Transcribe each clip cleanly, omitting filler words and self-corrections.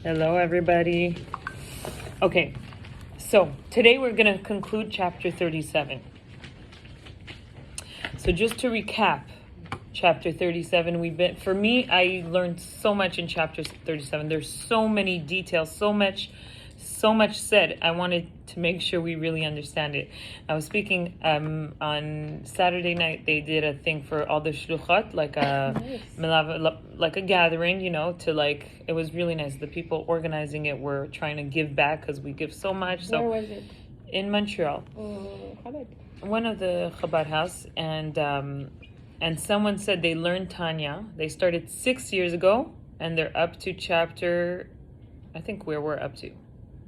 Hello, everybody. Okay, so today we're going to conclude chapter 37. So just to recap, chapter 37, for me, I learned so much in chapter 37. There's so many details, so much said. I wanted to make sure we really understand it. I was speaking on Saturday night. They did a thing for all the shluchot, like a gathering, it was really nice. The people organizing it were trying to give back because we give so much. So where was it? In Montreal. Chabad. One of the Chabad house, and someone said they learned Tanya. They started 6 years ago, and they're up to chapter, I think where we're up to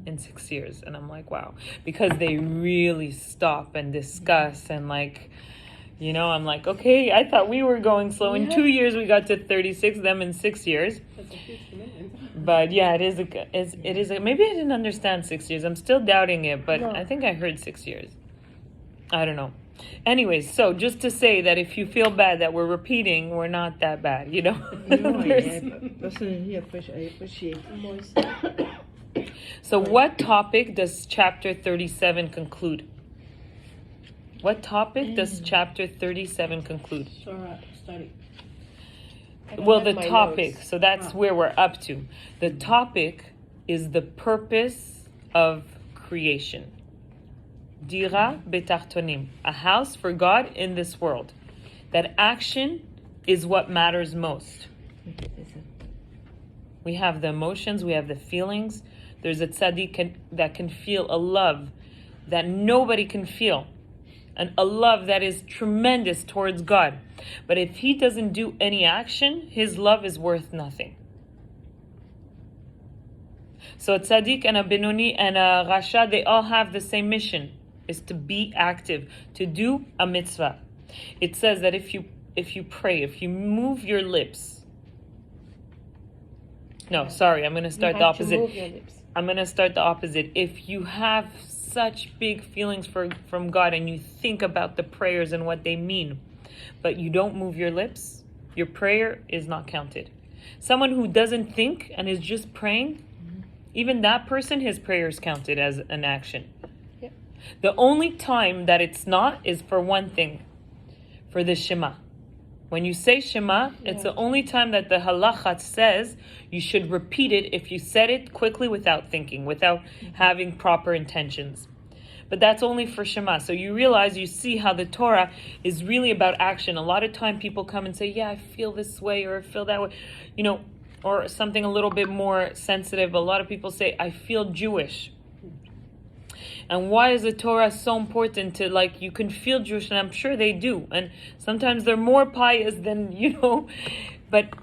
in 6 years. And I'm like, wow, because they really stop and discuss and I'm like, okay, I thought we were going slow. In 2 years we got to 36, them in 6 years. But yeah, it is maybe I didn't understand 6 years. I'm still doubting it, but no. I think I heard 6 years. I don't know. Anyways, so just to say that if you feel bad that we're repeating, we're not that bad, No, personally, I appreciate. So what topic does chapter 37 conclude? What topic does chapter 37 conclude? Study. Well, the topic, so that's where we're up to. The topic is the purpose of creation. Dira betartonim, a house for God in this world. That action is what matters most. We have the emotions, we have the feelings. There's a tzaddik that can feel a love that nobody can feel. And a love that is tremendous towards God. But if he doesn't do any action, his love is worth nothing. So a tzaddik and a benoni and a rasha, they all have the same mission, is to be active, to do a mitzvah. It says that if you pray, if you move your lips. No, sorry, I'm going to start the opposite. I'm going to start the opposite. If you have such big feelings from God and you think about the prayers and what they mean, but you don't move your lips, your prayer is not counted. Someone who doesn't think and is just praying, even that person, his prayer is counted as an action. Yep. The only time that it's not is for one thing, for the Shema. When you say Shema, it's the only time that the halakha says you should repeat it if you said it quickly without thinking, without having proper intentions. But that's only for Shema. So you see how the Torah is really about action. A lot of time people come and say, yeah, I feel this way or I feel that way, or something a little bit more sensitive. A lot of people say, I feel Jewish. And why is the Torah so important to, you can feel Jewish, and I'm sure they do. And sometimes they're more pious than, but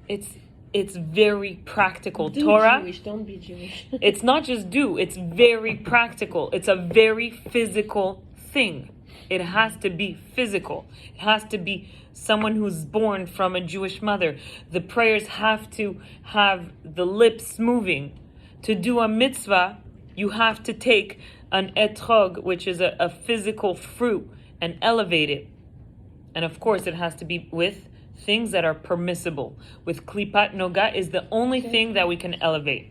it's very practical. Do Torah, Jewish, don't be Jewish. It's not just do, it's very practical. It's a very physical thing. It has to be physical. It has to be someone who's born from a Jewish mother. The prayers have to have the lips moving. To do a mitzvah, you have to take an etrog, which is a physical fruit, and elevate it. And of course, it has to be with things that are permissible. With klipat noga is the only thing that we can elevate.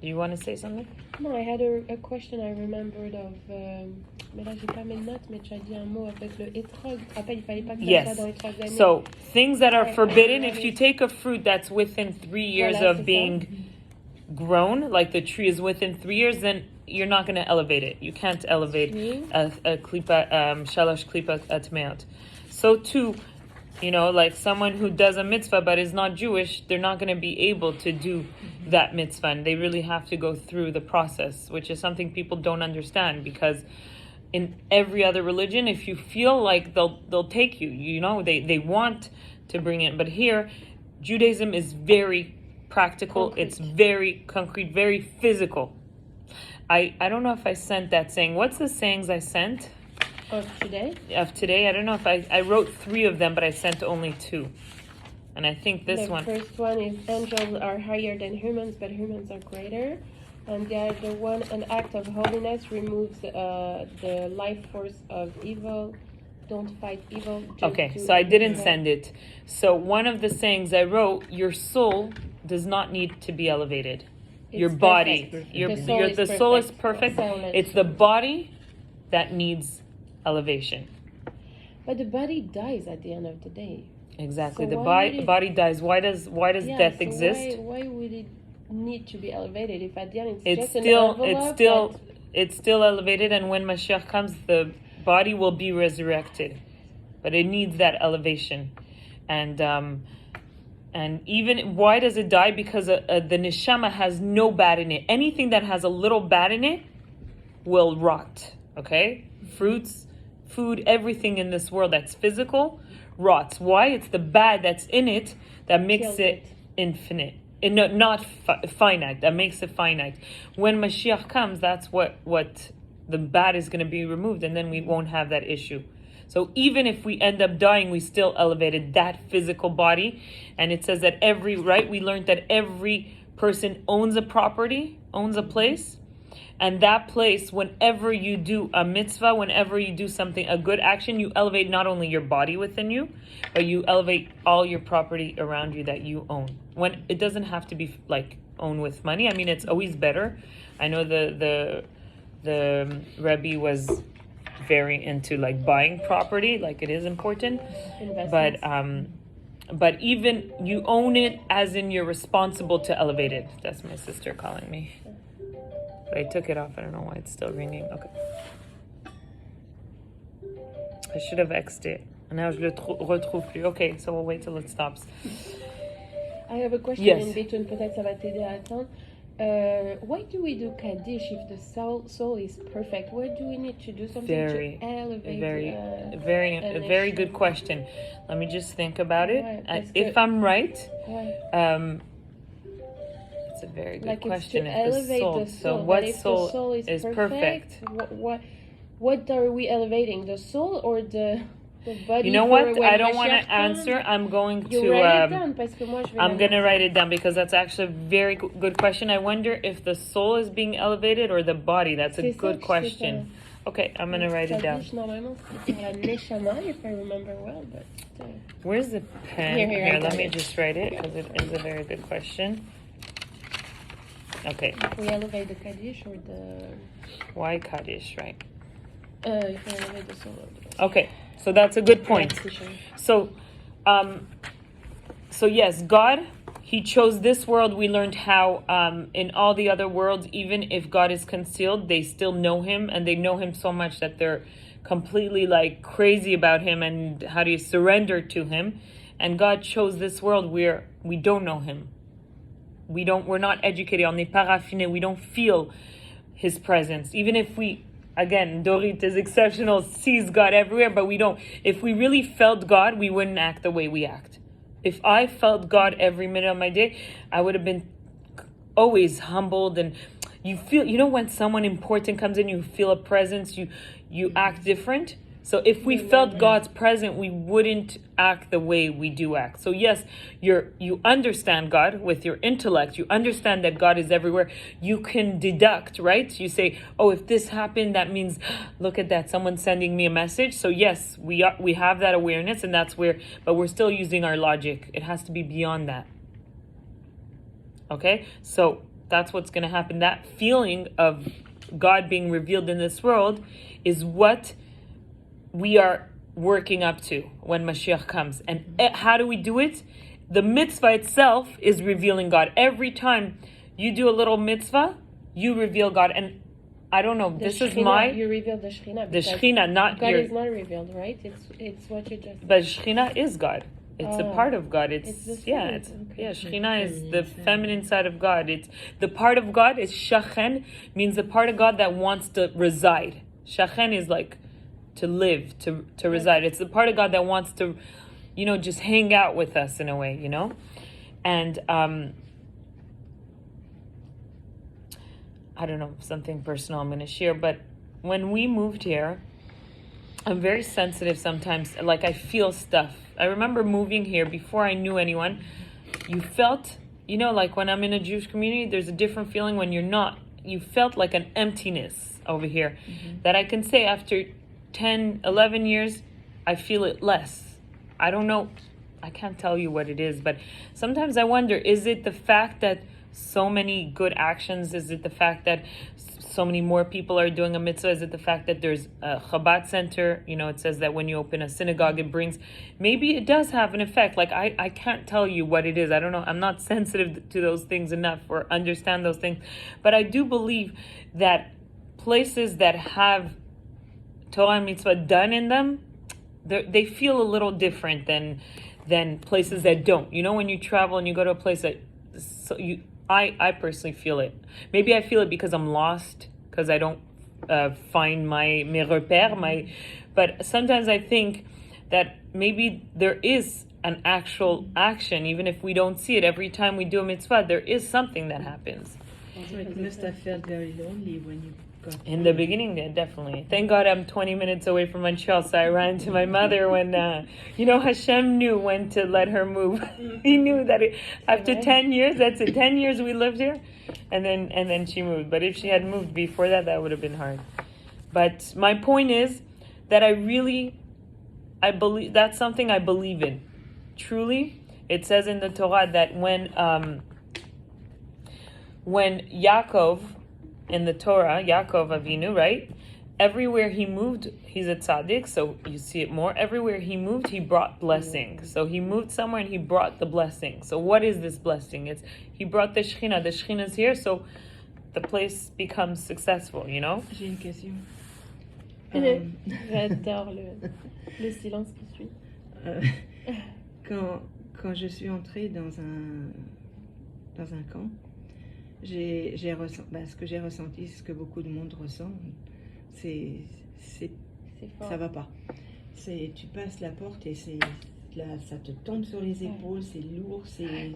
Do you want to say something? No, I had a question I remembered of... mais là, j'ai pas mes notes, mais tu as dit un mot avec le etrog. Après, il fallait pas que ça soit dans etrog d'année. So, things that are forbidden, if you take a fruit that's within 3 years of being grown, like the tree is within 3 years, then you're not going to elevate it. You can't elevate a klipa, shalosh klipa atmeot. So too, like someone who does a mitzvah but is not Jewish, they're not going to be able to do that mitzvah. And they really have to go through the process, which is something people don't understand, because in every other religion, if you feel like they'll take you, they want to bring it. But here, Judaism is very practical. Concrete. It's very concrete, very physical. I don't know if I sent that saying. What's the sayings I sent? Of today? Of today. I don't know if I wrote 3 of them, but I sent only 2. And I think this one. The first one is angels are higher than humans, but humans are greater. And the other one, an act of holiness removes the life force of evil. don't fight evil. Okay, so I didn't send it. So one of the sayings I wrote, your soul does not need to be elevated. Your body, the soul is perfect. It's the body that needs elevation. But the body dies at the end of the day. Exactly. So the body dies. Why does death exist? Why would it need to be elevated if at the end it's still elevated, and when Mashiach comes, the body will be resurrected, but it needs that elevation. And even why does it die? Because the neshama has no bad in it. Anything that has a little bad in it will rot. Okay, fruits, food, everything in this world that's physical rots. Why? It's the bad that's in it that makes it infinite. Not finite. That makes it finite. When Mashiach comes, that's what the bad is going to be removed, and then we won't have that issue. So even if we end up dying, we still elevated that physical body. And it says that we learned that every person owns a property, owns a place. And that place, whenever you do a mitzvah, whenever you do something, a good action, you elevate not only your body within you, but you elevate all your property around you that you own. When it doesn't have to be like owned with money. I mean, it's always better. I know the Rebbe was very into like buying property, like it is important. But even you own it as in you're responsible to elevate it. That's my sister calling me. But I took it off. I don't know why it's still ringing. Okay. I should have X'd it. And now je le retrouve plus. Okay, so we'll wait till it stops. I have a question in between. Peut-être ça va t'aider à attendre. Why do we do Kaddish if the soul is perfect? Why do we need to do something to elevate? Very good question. Let me just think about it. If I'm right, it's a very good question. If the soul, what soul is perfect? What are we elevating? The soul or the body? You know what? I don't want to answer. I'm going to I'm going to write it down because that's actually a very good question. I wonder if the soul is being elevated or the body. That's a good question. Okay, I'm going to write it down. If I remember well, but where's the pen? Here, let me just write it because it is a very good question. Okay. If we elevate the Kaddish or the... Why Kaddish, right? If we elevate the soul. Okay, so that's a good point. So yes, God, He chose this world. We learned how in all the other worlds, even if God is concealed, they still know Him, and they know Him so much that they're completely like crazy about Him, and how do you surrender to Him? And God chose this world where we don't know Him. We're not educated, on n'est pas raffiné, we don't feel His presence. Even if we, again, Dorit is exceptional, sees God everywhere, but we don't. If we really felt God, we wouldn't act the way we act. If I felt God every minute of my day, I would have been always humbled. And you feel, when someone important comes in, you feel a presence, you act different. So if we felt God's presence, we wouldn't act the way we do act. So yes, you understand God with your intellect. You understand that God is everywhere. You can deduct, right? You say, oh, if this happened, that means, look at that, someone's sending me a message. So yes, we have that awareness, and that's where, but we're still using our logic. It has to be beyond that. Okay? So that's what's going to happen. That feeling of God being revealed in this world is what we are working up to when Mashiach comes. And how do we do it? The mitzvah itself is revealing God. Every time you do a little mitzvah, you reveal God. And I don't know, you reveal the Shekhinah. The Shekhinah, not God is not revealed, right? It's what you just... But Shekhinah is God. It's a part of God. Shekhinah is the feminine side of God. It's the part of God is Shachen, means the part of God that wants to reside. Shachen is like to live, to reside. It's the part of God that wants to, just hang out with us in a way, And I don't know, something personal I'm going to share, but when we moved here, I'm very sensitive sometimes. Like I feel stuff. I remember moving here before I knew anyone. You felt, like when I'm in a Jewish community, there's a different feeling when you're not. You felt like an emptiness over here that I can say after 10, 11 years, I feel it less. I don't know. I can't tell you what it is, but sometimes I wonder, is it the fact that so many good actions? Is it the fact that so many more people are doing a mitzvah? Is it the fact that there's a Chabad center? You know, it says that when you open a synagogue, it brings, maybe it does have an effect. Like, I can't tell you what it is. I don't know. I'm not sensitive to those things enough or understand those things. But I do believe that places that have Torah and mitzvah done in them, they feel a little different than places that don't. You know, when you travel and you go to a place that, I personally feel it. Maybe I feel it because I'm lost, because I don't find mes repères, but sometimes I think that maybe there is an actual action, even if we don't see it. Every time we do a mitzvah, there is something that happens. So it must have felt very lonely when you got In the beginning, yeah, definitely. Thank God I'm 20 minutes away from Montreal, so I ran to my mother when, Hashem knew when to let her move. He knew that after 10 years, that's it, 10 years we lived here, and then she moved. But if she had moved before that, that would have been hard. But my point is that I believe, that's something I believe in. Truly, it says in the Torah that when Yaakov, in the Torah, Yaakov Avinu, right? Everywhere he moved, he's a tzaddik, so you see it more. Everywhere he moved, he brought blessing. So he moved somewhere and he brought the blessing. So what is this blessing? He brought the Shekhinah. The Shekhinah is here, so the place becomes successful, you know? J'ai une question. J'adore le silence qui suit. Quand je suis entrée dans un camp, ce que j'ai ressenti, ce que beaucoup de monde ressent, ça va pas. Tu passes la porte et là, ça te tombe sur les épaules, c'est lourd,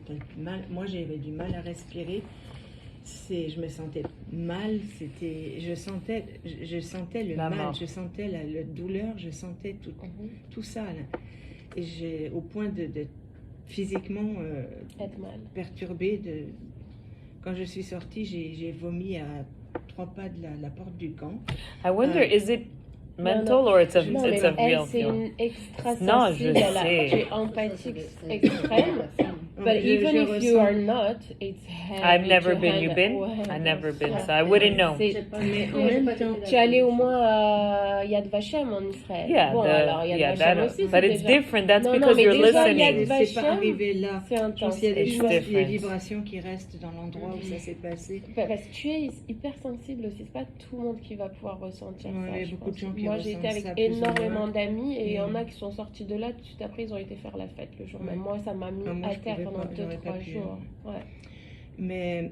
t'as du mal. Moi, j'avais du mal à respirer. Je me sentais mal, je sentais le la mal, mort. Je sentais la douleur, je sentais tout ça là. Et au point de physiquement être mal, perturbée. Quand je suis sortie, j'ai vomi à 3 pas de la porte du camp. I wonder, is it mental or it's a real c'est feel? une extra Non, sensible, je sais. tu es empathique extrême. But even if you are not, it's heavy. I've never to been. handle. You've been? Ouais. I've never been, so I wouldn't know. C'est Mais en même temps, tu es allé au moins à Yad Vashem en Israël. Yeah, bon, alors Yad Vashem aussi, but it's déjà... different. That's Non, because mais you're déjà, listening. Yad c'est pas Vashem, arrivé là. c'est Je pense intense. qu'il y a des It's choses, des different. vibrations qui restent dans l'endroit où ça s'est passé. Parce que tu es hyper sensible aussi, c'est pas tout le monde qui va pouvoir ressentir Ouais, ça. il y a je beaucoup de pense. gens qui Moi j'ai été ressentent avec ça plus ou énormément moins. d'amis et il y en a qui sont sortis de là, tout de suite après ils ont été faire la fête le jour même. Moi ça m'a mis moi, à je terre pouvais pendant pas, j'aurais pas 2-3 pu. jours. Ouais. Mais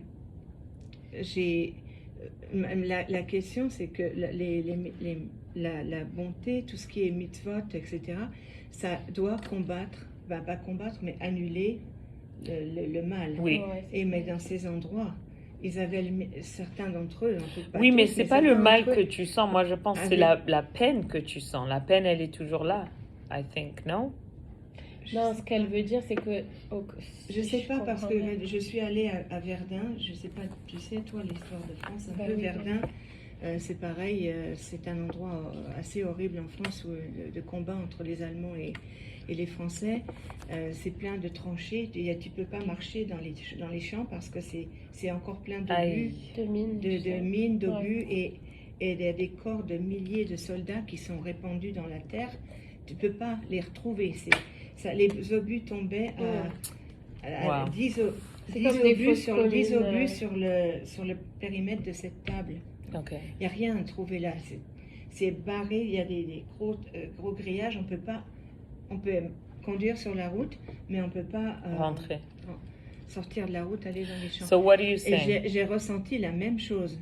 la question, c'est que la bonté, tout ce qui est mitzvot, etc., ça doit combattre, pas combattre, mais annuler le mal. Oui. Mais dans ces endroits, ils avaient certains d'entre eux. Oui, mais c'est pas le certains mal d'entre que eux tu sens. Moi, je pense que c'est la peine que tu sens. La peine, elle est toujours là. I think, no? Non, ce qu'elle veut dire, c'est que... Je sais pas parce que comprends bien. je suis allée à Verdun. Je sais pas, tu sais, toi, l'histoire de France, un Bah peu oui, Verdun. C'est pareil, c'est un endroit assez horrible en France où de combat entre les Allemands et les Français. C'est plein de tranchées. Tu peux pas marcher dans les champs parce que c'est encore plein d'obus, De mines. de mines, d'obus et il y a des corps de milliers de soldats qui sont répandus dans la terre. Tu peux pas les retrouver. Les obus tombaient à Wow. 10 C'est comme des obus fausses sur 10 communes, obus sur le périmètre de cette table. Ok. Il n'y a rien à trouver là. C'est barré, il y a des gros grillages. On peut conduire sur la route, mais on ne peut pas Rentrer. sortir de la route, aller dans les champs. So what are you Et saying? j'ai ressenti la même chose.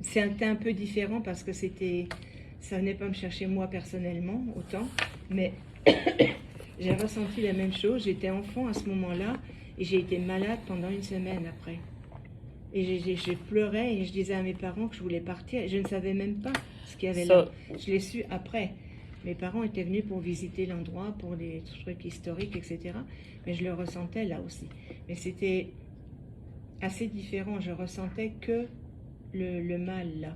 C'était un peu différent parce que ça venait pas me chercher moi personnellement autant, mais j'ai ressenti la même chose. J'étais enfant à ce moment-là et j'ai été malade pendant 1 semaine après. Et je pleurais et je disais à mes parents que je voulais partir. Et je ne savais même pas ce qu'il y avait là. Je l'ai su après. Mes parents étaient venus pour visiter l'endroit, pour des trucs historiques, etc. Mais je le ressentais là aussi. Mais c'était assez différent. Je ressentais que le mal là.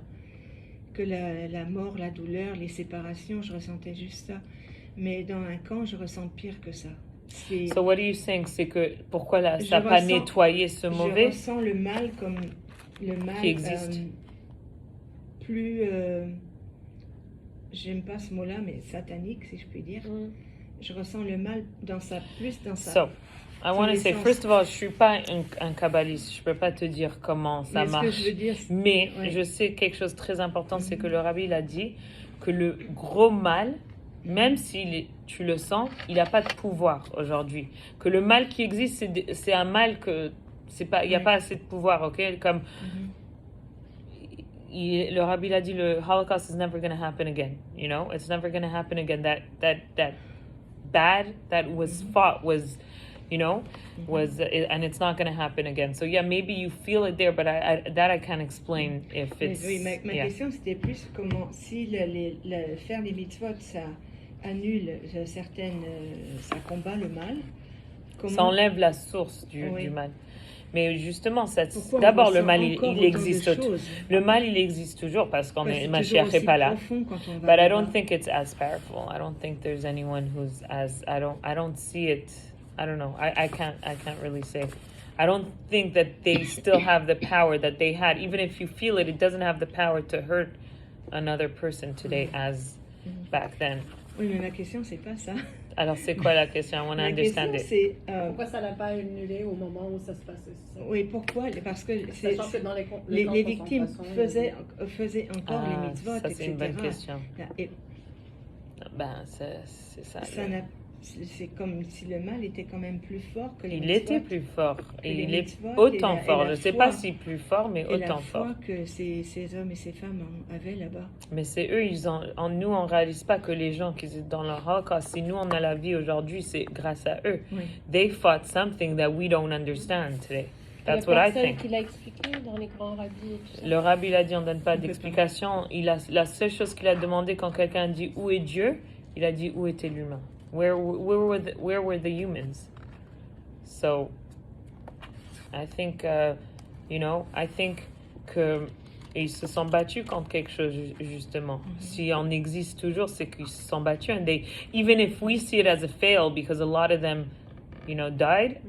Que la mort, la douleur, les séparations, je ressentais juste ça. Mais dans un camp, je ressens pire que ça. So what are you saying? C'est que pourquoi ça n'a pas nettoyé ce mauvais? Je ressens le mal comme le mal qui existe. Plus, j'aime pas ce mot-là, mais satanique, si je puis dire. Je ressens le mal plus dans sa. So, I want to say, first of all, je suis pas un kabbaliste, je peux pas te dire comment ça marche. Ce que je veux dire, mais je sais quelque chose de très important, c'est que le rabbi il a dit que le gros mal, même si tu le sens, il n'a pas de pouvoir aujourd'hui. Que le mal qui existe, c'est un mal que c'est pas, il n'y a pas assez de pouvoir, ok? Comme le rabbi il a dit, le Holocaust is never going to happen again. You know, it's never going to happen again. That bad that was fought was, you know, and it's not going to happen again. So yeah, maybe you feel it there, but I can't explain if it's. Oui, ma question c'était plus comment si faire les mitzvot ça annule certaines, ça combat le mal. Ça enlève la source du mal. Mais justement, d'abord le mal il existe. Le mal il existe toujours parce qu'on est Mashiach est pas là. But I don't think it's as powerful. I don't think there's anyone who's as I don't see it. I don't know. I can't really say. I don't think that they still have the power that they had. Even if you feel it, it doesn't have the power to hurt another person today as back then. Oui, mais ma question c'est pas ça. Alors c'est quoi la question? I want to understand it. C'est, pourquoi ça n'a pas annulé au moment où ça se passait? Oui, pourquoi? Parce que les victimes faisaient encore les mitzvot, ça, etc. C'est une bonne question. Ben, c'est ça. C'est comme si le mal était quand même plus fort que les mitzvot. Il était plus fort. Et il est autant fort. Je ne sais pas si plus fort, mais autant fort. La foi que ces hommes et ces femmes avaient là-bas. Mais c'est eux, nous, on ne réalise pas que les gens qui étaient dans le Holocaust, si nous, on a la vie aujourd'hui, c'est grâce à eux. Oui. They fought something that we don't understand today. That's what I think. Il y a personne qui l'a expliqué dans les grands rabbis et tout ça. Le rabbi il a dit on ne donne pas d'explication. La seule chose qu'il a demandé quand quelqu'un dit où est Dieu, il a dit où était l'humain. Where were the humans? So, I think, I think que ils se sont battus contre quelque chose justement. Si on existe toujours, c'est qu'ils se sont battus. And even if we see it as a fail, because a lot of them, died,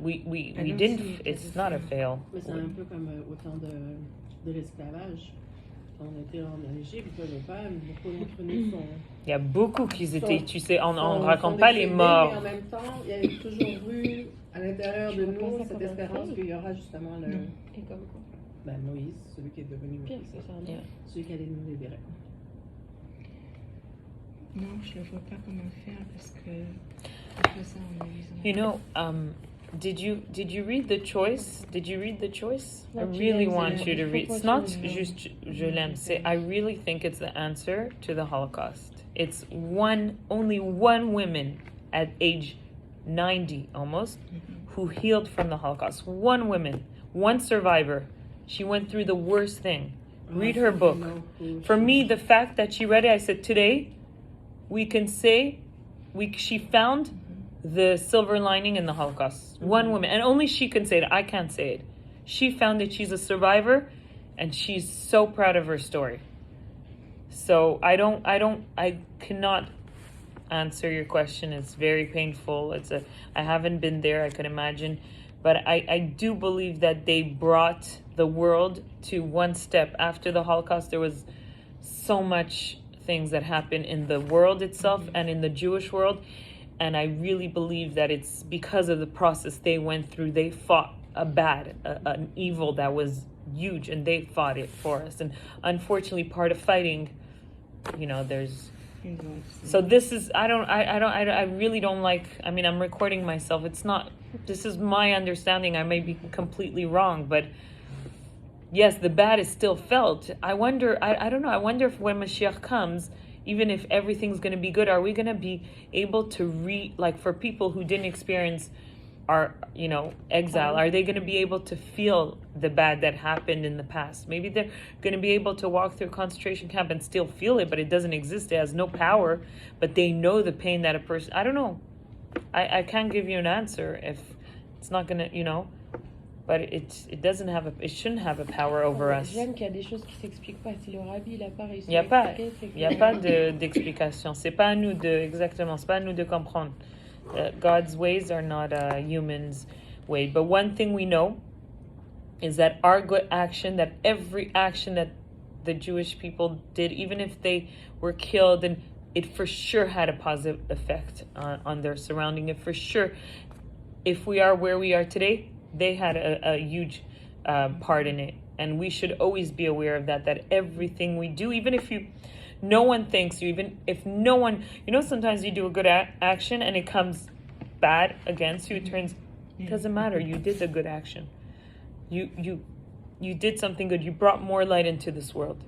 we didn't. It's not a fail. Mais c'est un peu comme au temps de l'esclavage. On était en Égypte, les femmes, beaucoup d'entre nous sont. Il y a beaucoup qui étaient, tu sais, on ne raconte pas les morts. Mais en même temps, il y a toujours eu à l'intérieur de nous cette espérance qu'il y aura justement le. Et comme quoi? Moïse, celui qui est devenu Moïse, celui qui allait nous libérer. Non, je ne vois pas comment faire parce que je fais ça en lisant. You know, did you read The Choice? Did you read The Choice? I really want you to read. It's not just je l'aime. I really think it's the answer to the Holocaust. It's only one woman at age 90 almost who healed from the Holocaust. One woman, one survivor. She went through the worst thing. Read her book. For me, the fact that she read it, I said, today we can say she found the silver lining in the Holocaust. One woman, and only she can say it. I can't say it. She found that she's a survivor, and she's so proud of her story. So I cannot answer your question. It's very painful. I haven't been there. I can imagine, but I do believe that they brought the world to one step after the Holocaust. There was so much things that happened in the world itself and in the Jewish world. And I really believe that it's because of the process they went through. They fought an evil that was huge, and they fought it for us. And unfortunately, part of fighting, there's. So this is I really don't like. I mean, I'm recording myself. It's not. This is my understanding. I may be completely wrong, but yes, the bad is still felt. I wonder. I don't know. I wonder if when Mashiach comes, even if everything's going to be good, are we going to be able to for people who didn't experience our, exile, are they going to be able to feel the bad that happened in the past? Maybe they're going to be able to walk through a concentration camp and still feel it, but it doesn't exist. It has no power, but they know the pain that a person, I don't know. I can't give you an answer if it's not going to, but it doesn't have it shouldn't have a power over us. J'aime qu'il y a des choses qui s'expliquent pas. Si le rabbi il a pas réussi Il à n'y a pas, expliquer, c'est que... y a pas d'explication. C'est pas à nous exactement, c'est pas à nous de comprendre. God's ways are not humans' way. But one thing we know is that our good action, that every action that the Jewish people did, even if they were killed, and it for sure had a positive effect on their surrounding. It for sure, if we are where we are today, they had a huge part in it. And we should always be aware of that everything we do, even if no one thanks you, even if no one, sometimes you do a good action and it comes bad against you, it doesn't matter. You did the good action. You did something good. You brought more light into this world.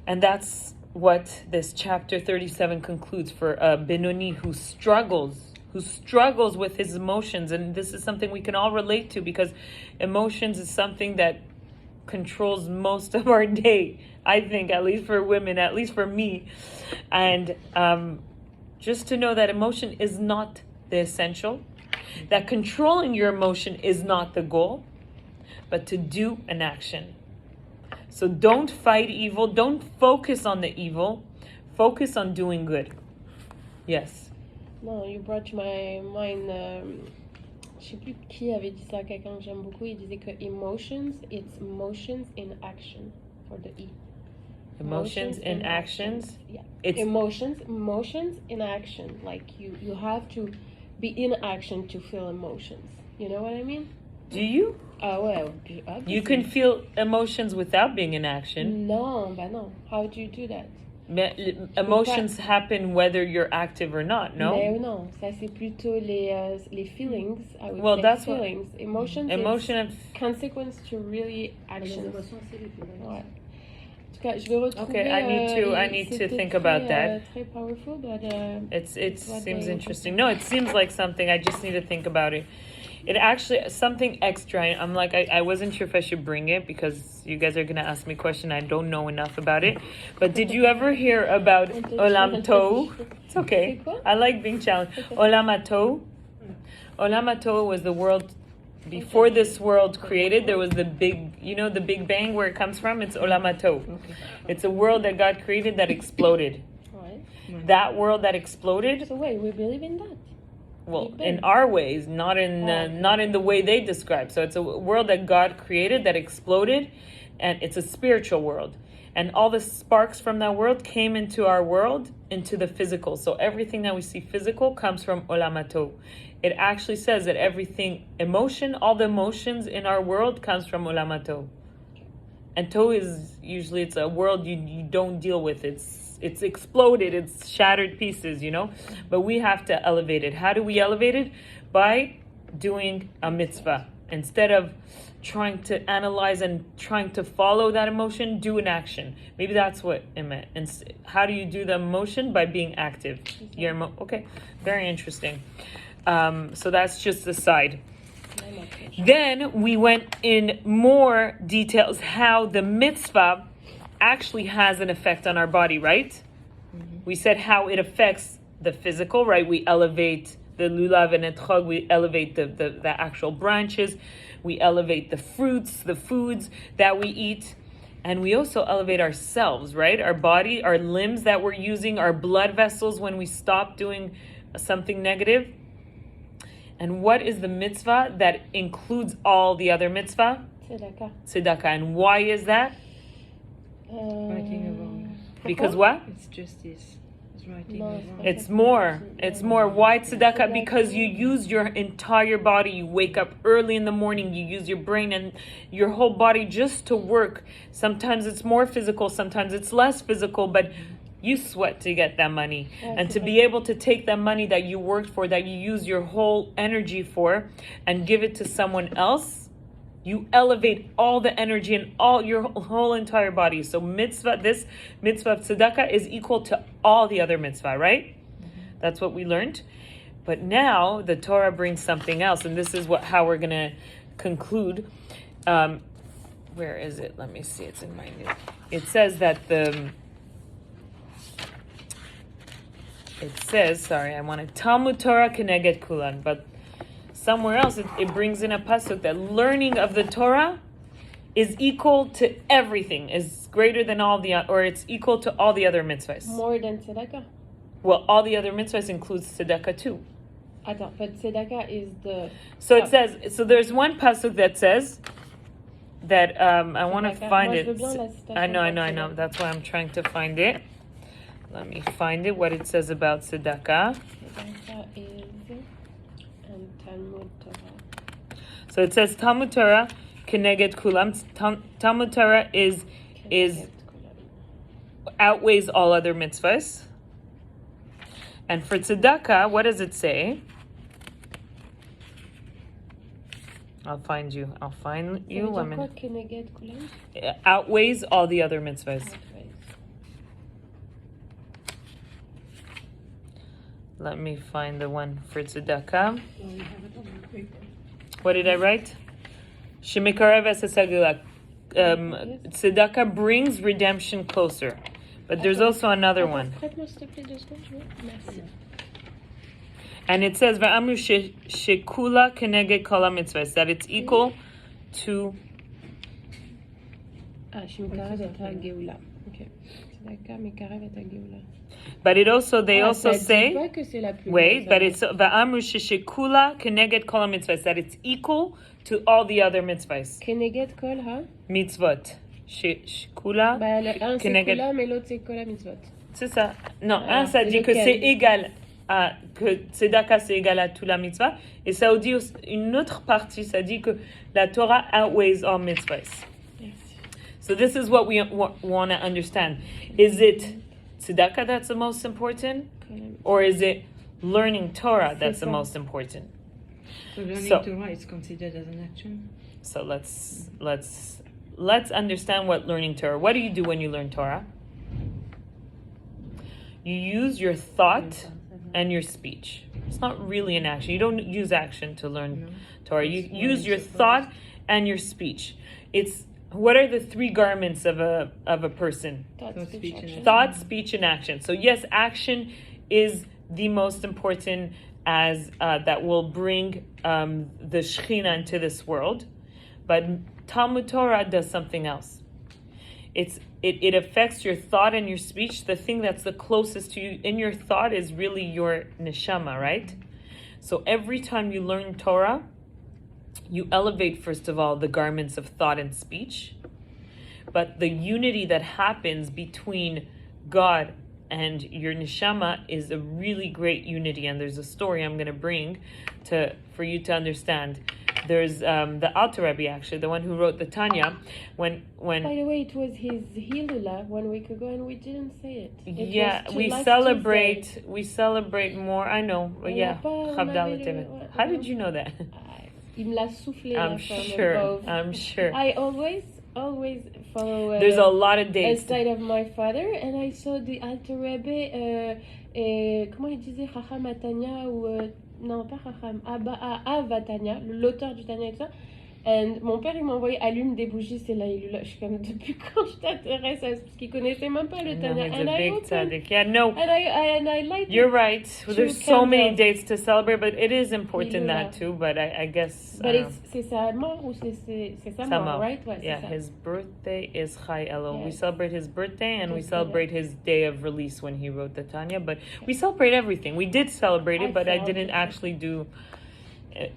And that's what this chapter 37 concludes for Benoni, who struggles with his emotions. And this is something we can all relate to, because emotions is something that controls most of our day, I think, at least for women, at least for me. And just to know that emotion is not the essential, that controlling your emotion is not the goal, but to do an action. So don't fight evil. Don't focus on the evil. Focus on doing good. Yes. Non, you brought to my mind. Je sais plus qui avait dit ça à quelqu'un que j'aime beaucoup. Il disait que emotions, it's motions in action for the E. Emotions in actions. Yeah. It's emotions in action. Like you have to be in action to feel emotions. You know what I mean? Do you? Well, you can feel emotions without being in action. Non, how do you do that? Emotions happen whether you're active or not, no? Mais non, ça c'est plutôt les feelings. I would well, say that's feelings. What, emotion is consequence to really action. Ouais. En tout cas, je vais retrouver. Okay, I need to think about that. Très powerful, but it seems interesting. No, it seems like something. I just need to think about it. It actually something extra. I'm like I wasn't sure if I should bring it because you guys are gonna ask me a question. I don't know enough about it. But did you ever hear about Olam Tov? It's okay. I like being challenged. Olam Tov. Olam Tov was the world before this world created. There was the big, the Big Bang where it comes from. It's Olam Tov. It's a world that God created that exploded. That world that exploded. So wait, we believe in that. Well, in our ways, not in the way they describe. So it's a world that God created that exploded, and it's a spiritual world. And all the sparks from that world came into our world, into the physical. So everything that we see physical comes from Olam Tov. It actually says that everything, all the emotions in our world comes from Olam Tov. And Tov is usually, it's a world you don't deal with. It's exploded, it's shattered pieces, but we have to elevate it. How do we elevate it? By doing a mitzvah. Instead of trying to analyze and trying to follow that emotion, do an action. Maybe that's what it meant. And how do you do the emotion? By being active. Okay, very interesting. So that's just the side. Then we went in more details how the mitzvah actually has an effect on our body, right? Mm-hmm. We said how it affects the physical, right? We elevate the lulav and etrog, we elevate the actual branches, we elevate the fruits, the foods that we eat, and we also elevate ourselves, right? Our body, our limbs that we're using, our blood vessels when we stop doing something negative. And what is the mitzvah that includes all the other mitzvah? Tzedakah. And why is that? Righting a wrong. Because what? It's justice. It's righting a wrong. It's more. Why tzedakah? Because you use your entire body. You wake up early in the morning. You use your brain and your whole body just to work. Sometimes it's more physical. Sometimes it's less physical. But you sweat to get that money. And to be able to take that money that you worked for, that you use your whole energy for, and give it to someone else, you elevate all the energy in all your whole entire body. So this mitzvah of tzedakah is equal to all the other mitzvah, right? Mm-hmm. That's what we learned. But now the Torah brings something else, and this is how we're going to conclude. Where is it? Let me see. It's in my new. It says that sorry, I wanted Talmud Torah Keneged Kulan, but somewhere else, it brings in a pasuk that learning of the Torah is equal to everything, is greater than all the, or it's equal to all the other mitzvahs. More than tzedakah. Well, all the other mitzvahs includes tzedakah too. Attends, but tzedakah is the... So it says, so there's one pasuk that says that, I want to find it. I know. That's why I'm trying to find it. Let me find it, what it says about tzedakah. Tzedakah is Talmud Torah. So it says Talmud Torah keneged kulam. Talmud Torah is outweighs all other mitzvahs. And for tzedakah, what does it say? I'll find you. Keneged kulam? It outweighs all the other mitzvahs. Let me find the one for tzedakah. What did I write? Shemikarev esesagila. Tzedakah brings redemption closer. But there's also another one. And it says Va'amru shekula keneged kol mitzvahs, that it's equal to. Shemikarev et ha-geula. Okay. Tzedakah mikarev et ha-geula. But it also, they also say, wait, but it's va'amru sheshekula keneged kol mitzvahs, that it's equal to all the other mitzvahs. Keneged kol ha? Mitzvot. Shekula keneged. C'est kula, mais l'autre c'est kol mitzvot. C'est ça. Non, un ça dit que c'est égal à, que tzedakah c'est égal à tout la mitzvah, et ça dit une autre partie, ça dit que la Torah outweighs all mitzvahs. Yes. So this is what we want to understand. Is it tzedakah that's the most important, or is it learning Torah that's the most important? So learning Torah is considered as an action. So let's understand what learning Torah. What do you do when you learn Torah? You use your thought and your speech. It's not really an action. You don't use action to learn Torah. You use your thought and your speech. It's what are the three garments of a person? Thought, speech, and action. So yes, action is the most important, as that will bring the Shekhinah into this world. But Talmud Torah does something else. It affects your thought and your speech. The thing that's the closest to you in your thought is really your neshama, right? So every time you learn Torah, you elevate, first of all, the garments of thought and speech. But the unity that happens between God and your neshama is a really great unity. And there's a story I'm going to bring for you to understand. There's the Alter Rebbe, actually, the one who wrote the Tanya. When by the way, it was his Hilula 1 week ago, and we didn't say it. We celebrate more. I know. Yeah. How did you know that? Il me l'a soufflé. I'm sure. I always follow. There's a lot of dates. A side of my father, and I saw the Alter Rebbe. Comment il disait Chacham Tanya ou non pas Chacham Ava Tanya, l'auteur du Tanya et tout ça. Et mon père il m'a envoyé allume des bougies, c'est là il je suis comme depuis quand je t'intéresse à ça parce qu'il connaissait même pas le Tanya. No, he's a big tzaddik. Yeah, no. And I like. You're right. Well, there's so many dates to celebrate, but it is important that too. But I guess. But c'est sa mort ou c'est sa mort, right? Ouais, yeah, his birthday is Chai Elo. Yes. We celebrate his birthday and we celebrate his day of release when he wrote the Tanya. But we celebrate everything. We did celebrate it, but I didn't actually do.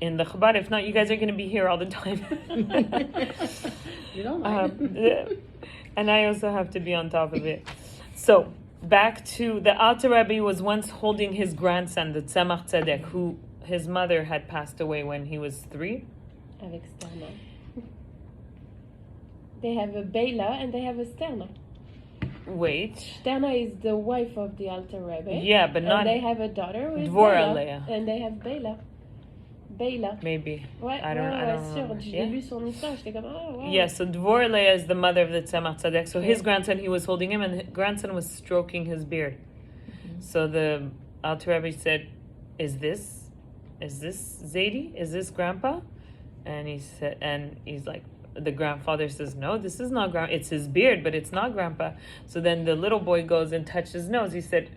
In the Chabad, if not, you guys are going to be here all the time. You don't mind. And I also have to be on top of it. So back to the Alter Rebbe was once holding his grandson, the Tzemach Tzedek, who his mother had passed away when he was 3. Avec Sterna. They have a Beila and they have a Sterna. Wait. Sterna is the wife of the Alter Rebbe. Yeah, but not. And they have a daughter with Dvorah. And they have Beila. Maybe. Ouais, I don't know. J'ai lu son histoire, j'étais comme, oh, wow. Yeah, so Dvorah Leah is the mother of the Tzemach Tzedek. So his grandson, he was holding him, and the grandson was stroking his beard. Mm-hmm. So the Alter Rebbe said, is this Zaidi? Is this grandpa? And he's like, the grandfather says, no, this is not grandpa. It's his beard, but it's not grandpa. So then the little boy goes and touches his nose. He said,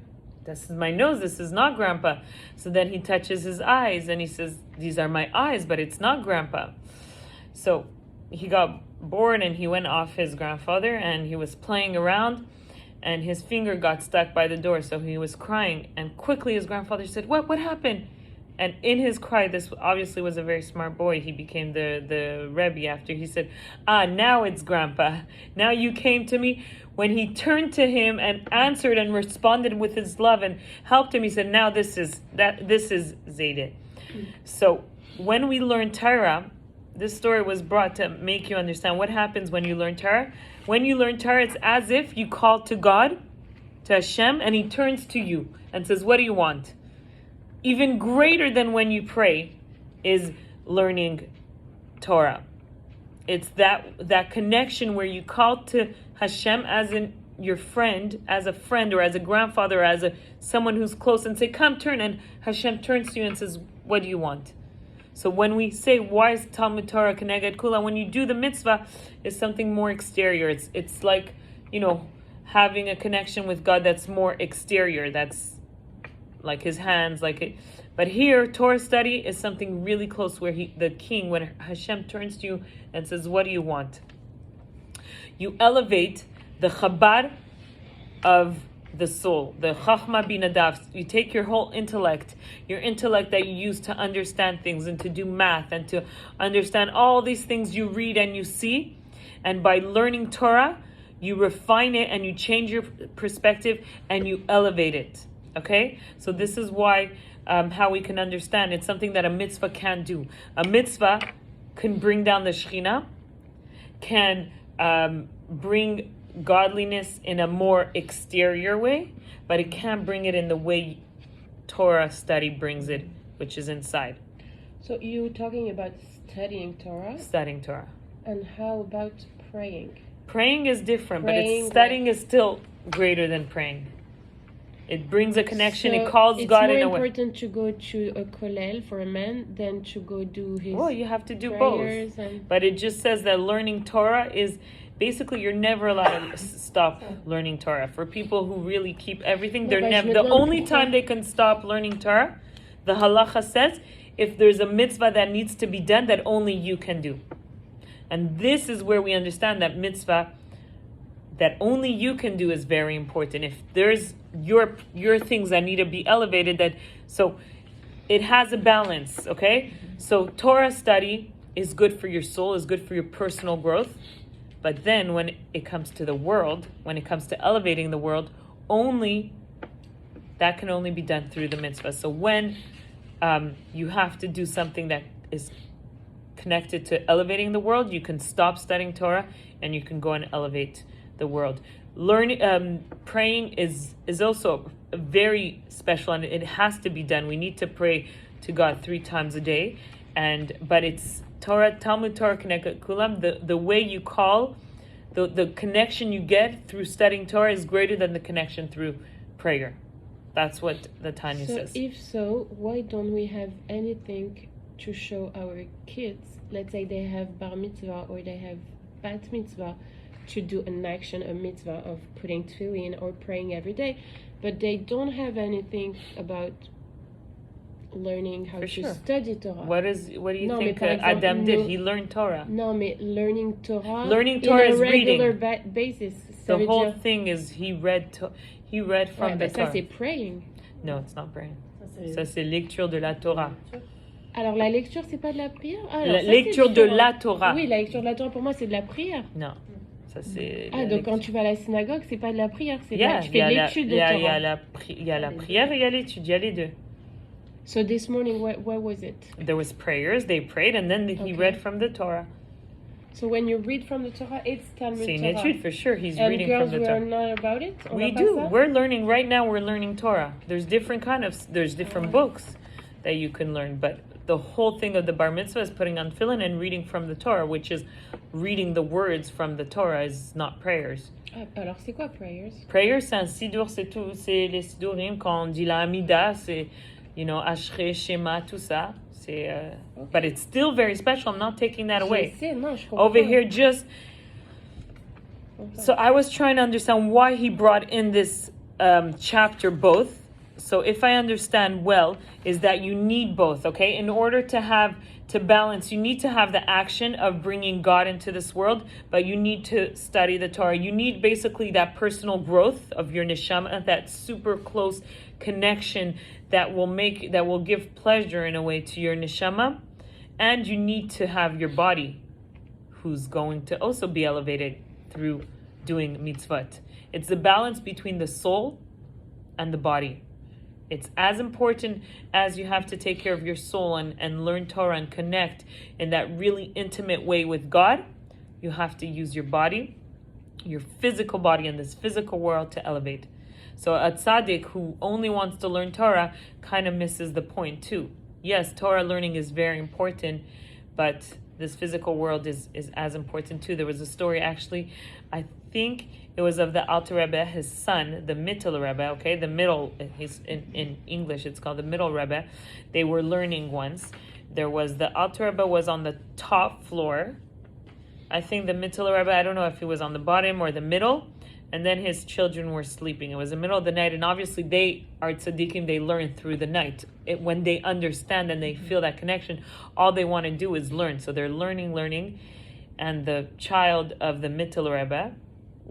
this is my nose, this is not grandpa. So then he touches his eyes and he says, these are my eyes, but it's not grandpa. So he got bored and he went off his grandfather and he was playing around and his finger got stuck by the door. So he was crying and quickly his grandfather said, what happened? And in his cry, this obviously was a very smart boy. He became the Rebbe after. He said, now it's grandpa. Now you came to me. When he turned to him and answered and responded with his love and helped him, he said, now this is Zaydeh. So when we learn Torah, this story was brought to make you understand what happens when you learn Torah. When you learn Torah, it's as if you call to God, to Hashem, and he turns to you and says, what do you want? Even greater than when you pray is learning Torah. It's that connection where you call to Hashem as your friend, as a friend or as a grandfather, or as someone who's close and say, come turn, and Hashem turns to you and says, what do you want? So when we say, why is Talmud Torah Keneged Kula? When you do the mitzvah, it's something more exterior. It's like, having a connection with God that's more exterior. That's like his hands, like it. But here, Torah study is something really close where the king, when Hashem turns to you and says, what do you want? You elevate the chabar of the soul, the chachma binadav. You take your whole intellect that you use to understand things and to do math and to understand all these things you read and you see. And by learning Torah, you refine it and you change your perspective and you elevate it. Okay? So this is why, how we can understand. It's something that a mitzvah can do. A mitzvah can bring down the Shekhinah, can bring godliness in a more exterior way, but it can't bring it in the way Torah study brings it, which is inside. So you're talking about studying Torah? Studying Torah. And how about praying? Praying is different, but studying is still greater than praying. It brings a connection. It calls God in a way. It's more important to go to a kollel for a man than to go do his Well, you have to do both. But it just says that learning Torah is basically you're never allowed to stop learning Torah. For people who really keep everything, they're never. The only time they can stop learning Torah, the halacha says, if there's a mitzvah that needs to be done that only you can do. And this is where we understand that mitzvah that only you can do is very important. If there's your things that need to be elevated, so it has a balance, okay? So Torah study is good for your soul, is good for your personal growth. But then when it comes to the world, when it comes to elevating the world, that can only be done through the mitzvah. So when you have to do something that is connected to elevating the world, you can stop studying Torah and you can go and elevate the world. Praying is also very special, and it has to be done. We need to pray to God 3 times a day, but it's Torah, Talmud Torah Keneged Kulam. The way you call, the connection you get through studying Torah is greater than the connection through prayer. That's what the Tanya says. If so, why don't we have anything to show our kids? Let's say they have bar mitzvah or they have bat mitzvah, to do an action, a mitzvah of putting tefillin or praying every day, but they don't have anything about learning how to study Torah. What do you think Adam did? He learned Torah. No, but learning Torah is reading. On a regular basis. The whole thing is he read from the Torah. Ça c'est praying. No, it's not praying. Ça c'est lecture de la Torah. Alors la lecture c'est pas de la prière? La lecture de la Torah. Oui, la lecture de la Torah pour moi c'est de la prière. Non. Ça, c'est donc quand tu vas à la synagogue, c'est pas de la prière, c'est tu fais l'étude de Torah. Il y a la prière et il y a l'étude, il y a les deux. So this morning, what was it? There was prayers, they prayed, and then he read from the Torah. So when you read from the Torah, it's Talmud Torah. C'est une étude, for sure, he's reading from the Torah. And girls, we're not about it? We do, we're learning, right now we're learning Torah. There's different books that you can learn, but the whole thing of the bar mitzvah is putting on tefillin and reading from the Torah, which is reading the words from the Torah, is not prayers. Alors c'est quoi prayers? Prayers, c'est un sidur, c'est tout, c'est les sidurim, quand on dit la Amida, c'est, Ashrei, Shema, tout ça. C'est, but it's still very special. I'm not taking that away. Over here, so I was trying to understand why he brought in this chapter both so if I understand well, is that you need both, okay? In order to balance, you need to have the action of bringing God into this world, but you need to study the Torah. You need basically that personal growth of your neshama, that super close connection that will give pleasure in a way to your neshama. And you need to have your body, who's going to also be elevated through doing mitzvot. It's the balance between the soul and the body. It's as important as you have to take care of your soul and learn Torah and connect in that really intimate way with God. You have to use your body, your physical body in this physical world to elevate. So a tzaddik who only wants to learn Torah kind of misses the point too. Yes, Torah learning is very important, but this physical world is as important too. There was a story actually, I think it was of the Alter Rebbe, his son, the Mittel Rebbe, okay? The middle, he's in English, it's called the Middle Rebbe. They were learning once. The Alter Rebbe was on the top floor. I think the Mittel Rebbe, I don't know if he was on the bottom or the middle. And then his children were sleeping. It was the middle of the night. And obviously they are tzaddikim, they learn through the night. When they understand and they feel that connection, all they want to do is learn. So they're learning. And the child of the Mittel Rebbe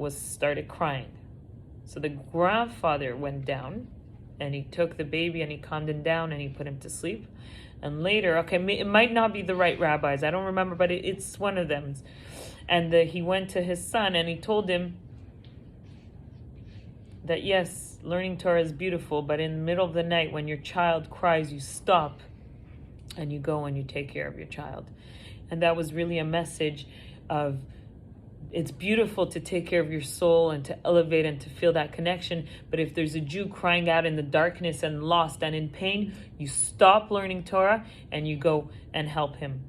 started crying. So the grandfather went down and he took the baby and he calmed him down and he put him to sleep. And later, it might not be the right rabbis, I don't remember, but it's one of them. And he went to his son and he told him that yes, learning Torah is beautiful, but in the middle of the night when your child cries, you stop and you go and you take care of your child. And that was really a message of, it's beautiful to take care of your soul and to elevate and to feel that connection. But if there's a Jew crying out in the darkness and lost and in pain, you stop learning Torah and you go and help him.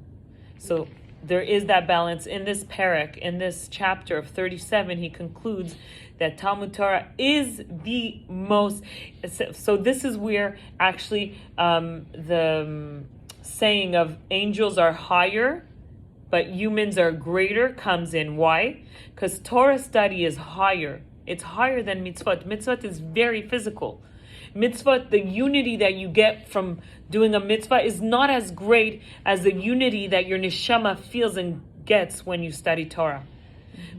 So there is that balance. In this parak, in this chapter of 37, he concludes that Talmud Torah is the most... So this is where actually the saying of angels are higher but humans are greater comes in. Why? Because Torah study is higher. It's higher than mitzvot. Mitzvot is very physical. Mitzvot, the unity that you get from doing a mitzvah is not as great as the unity that your neshama feels and gets when you study Torah.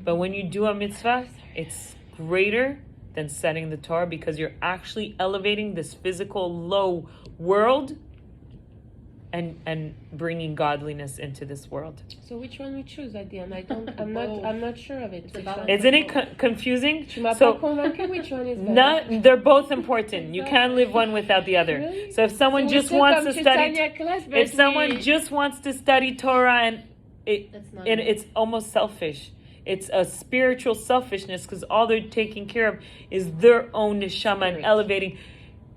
But when you do a mitzvah, it's greater than studying the Torah because you're actually elevating this physical low world and bringing godliness into this world. So which one we choose at the end? I'm not sure of it. Isn't it confusing? Tu m'as pas convaincu which one is better. They're both important. You can't live one without the other. Really? So if someone just wants to study, just wants to study Torah and it's almost selfish. It's a spiritual selfishness because all they're taking care of is their own neshama and elevating.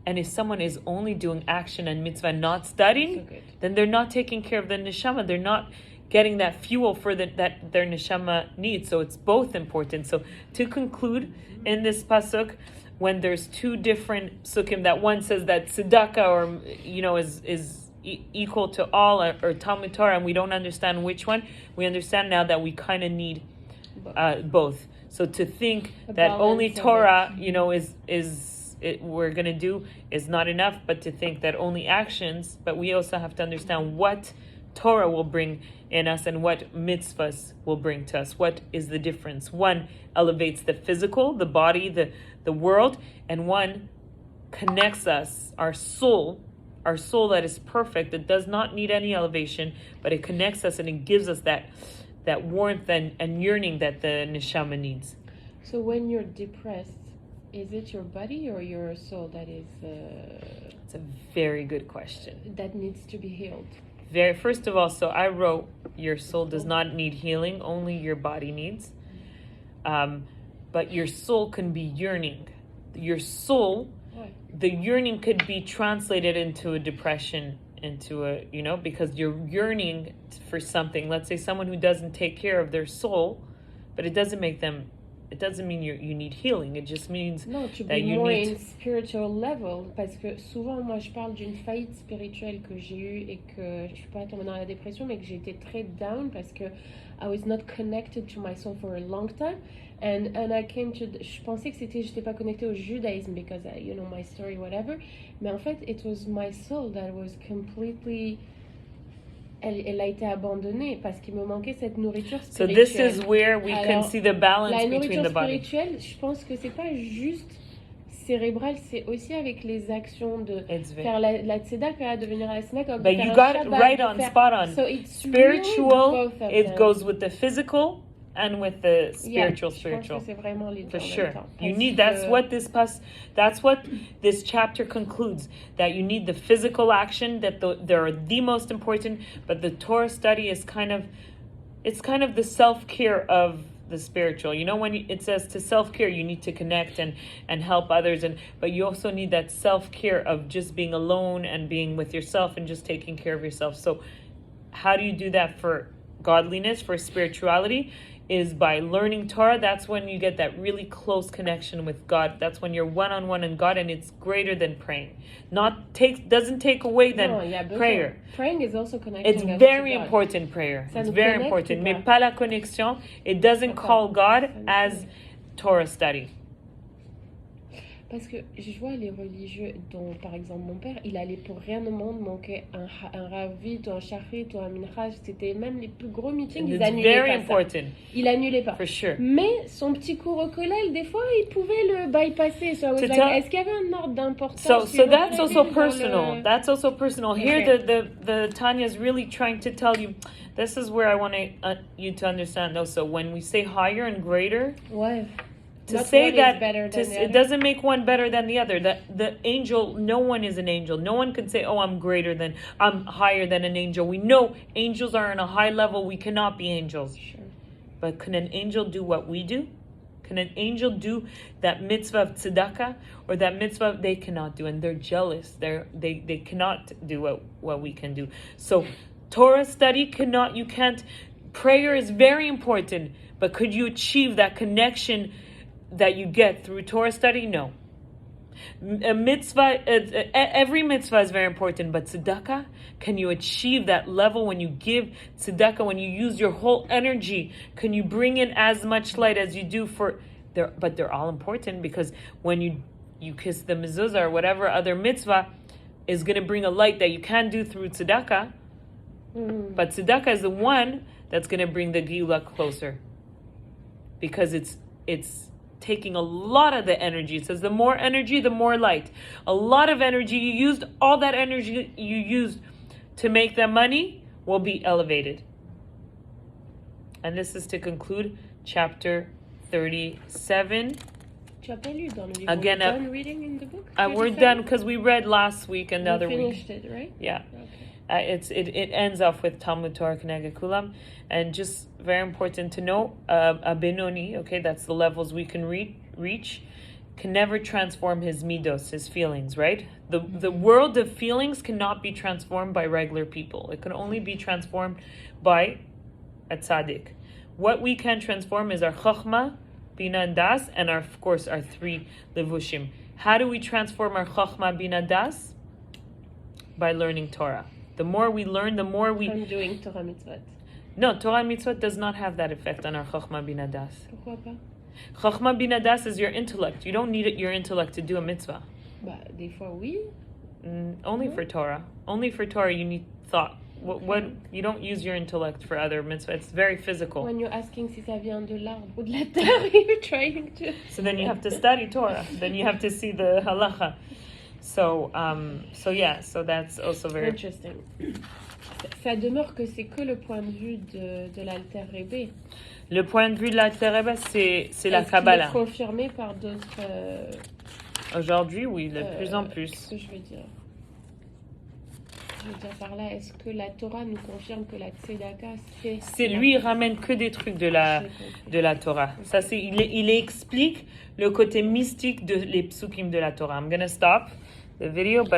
And if someone is only doing action and mitzvah, not studying, then they're not taking care of the neshama. They're not getting that fuel for that their neshama needs. So it's both important. So to conclude in this pasuk, when there's two different psukim, that one says that tzedakah is equal to all or Talmud Torah, and we don't understand which one. We understand now that we kind of need both. So to think that only Torah, we're going to do is not enough, but to think that only actions, but we also have to understand what Torah will bring in us and what mitzvahs will bring to us. What is the difference? One elevates the physical, the body, the world, and one connects us, our soul that is perfect, that does not need any elevation, but it connects us and it gives us that warmth and yearning that the neshama needs. So when you're depressed, is it your body or your soul that is... It's a very good question. That needs to be healed? First of all, so I wrote, your soul does not need healing, only your body needs. But your soul can be yearning. Your soul, the yearning could be translated into a depression, because you're yearning for something. Let's say someone who doesn't take care of their soul, but it doesn't make them it doesn't mean you need healing. It just means Non, to that be you more need in spiritual level. Parce que souvent, moi, je parle d'une faillite spirituelle que j'ai eue et que je suis pas tombée dans la dépression, mais que j'ai été très down parce que I was not connected to my soul for a long time. And I came to... Je pensais que j'étais pas connectée au judaïsme because, you know, my story, whatever. Mais en fait, it was my soul that was completely... Elle a été abandonnée parce qu'il me manquait cette nourriture so spirituelle. this is where we can Alors, see the balance la between nourriture the body. spirituelle, je pense que c'est pas juste cérébral, c'est aussi avec les actions de It's very, faire la tzedaka, de venir à la synagogue, de but faire you un got it Shabbat, right de on, faire... spot on. So it's Spiritual, really both of it them. goes with the physical and with the spiritual. Je pense que c'est vraiment les deux For en même sure. temps. You Parce need, que- that's what this chapter concludes, that you need the physical action, that they're the most important, but the Torah study is kind of the self-care of the spiritual. You know, when it says to self-care, you need to connect and help others, but you also need that self-care of just being alone and being with yourself and just taking care of yourself. So how do you do that for godliness, for spirituality? Is by learning Torah. That's when you get that really close connection with God. That's when you're one-on-one in God, and it's greater than praying. Doesn't take away than Non, il y a besoin. prayer. Praying is also connecting It's us very to God. important, prayer. Ça It's nous very connecte important. ou Mais pas? pas la connexion. It doesn't call God as Torah study. Parce que je vois les religieux, dont par exemple mon père, il allait pour rien au monde manquer un ravit ou un shachrit ou un minhaj. C'était même les plus gros meetings, ils It's annulaient very pas ça. important, Il annulait pas. for sure. Mais son petit cours au collège, des fois, il pouvait le bypasser. So I was To like, tell- est-ce qu'il y avait un ordre d'importance? So that's also dans le- personal. That's also personal. Here, Okay. the Tanya is really trying to tell you. This is where I want you to understand. Also, when we say higher and greater, Ouais. to Not say one is that better than the it other. doesn't make one better than the other. That the angel, no one is an angel. No one can say, "Oh, I'm higher than an angel." We know angels are on a high level. We cannot be angels. Sure. But can an angel do what we do? Can an angel do that mitzvah of tzedakah or that mitzvah they cannot do? And they're jealous. They cannot do what we can do. So Torah study you can't. Prayer is very important, but could you achieve that connection that you get through Torah study? No. A mitzvah, every mitzvah is very important, but tzedakah, can you achieve that level when you give tzedakah, when you use your whole energy? Can you bring in as much light as you do but they're all important, because when you kiss the mezuzah or whatever other mitzvah is going to bring a light that you can't do through tzedakah, but tzedakah is the one that's going to bring the geulah closer, because it's taking a lot of the energy. It says the more energy, the more light. A lot of energy you used, all that energy you used to make that money will be elevated. And this is to conclude chapter 37. Tu as pas lu dans le livre? Again, We're done reading in the book? We're 37? done because we read last week and the We other week. finished it, right? Yeah. Okay. It ends off with Talmud Torah Keneged Kulam, and just very important to know, a Benoni, okay, that's the levels we can reach, can never transform his midos, his feelings, right? The world of feelings cannot be transformed by regular people. It can only be transformed by a tzaddik. What we can transform is our chachma, bina, and das, and of course our three levushim. How do we transform our chachma, bina, das? By learning Torah. The more we learn, the more we... I'm doing Torah mitzvot. No, Torah mitzvot does not have that effect on our chachma, bina, das. Pourquoi pas? Chachma, bina, das is your intellect. You don't need your intellect to do a mitzvah. Bah, des fois, oui. Only for Torah. Only for Torah you need thought. What you don't use your intellect for other mitzvah. It's very physical. When you're asking si ça vient de l'arbre ou de la terre, you're trying to... So then you have to study Torah. Then you have to see the halacha. So that's also very interesting. Ça demeure que c'est que le point de vue de l'Alter Rebbe. Le point de vue de l'Alter Rebbe, c'est la Est-ce Kabbalah. qu'il est confirmé par d'autres... Aujourd'hui, oui, de plus en plus. Qu'est-ce que je veux dire? Je veux dire par là, est-ce que la Torah nous confirme que la Tzedaka, c'est lui, il ramène que des trucs de la Torah. Ça, il explique le côté mystique de les psukim de la Torah. I'm gonna stop the video, but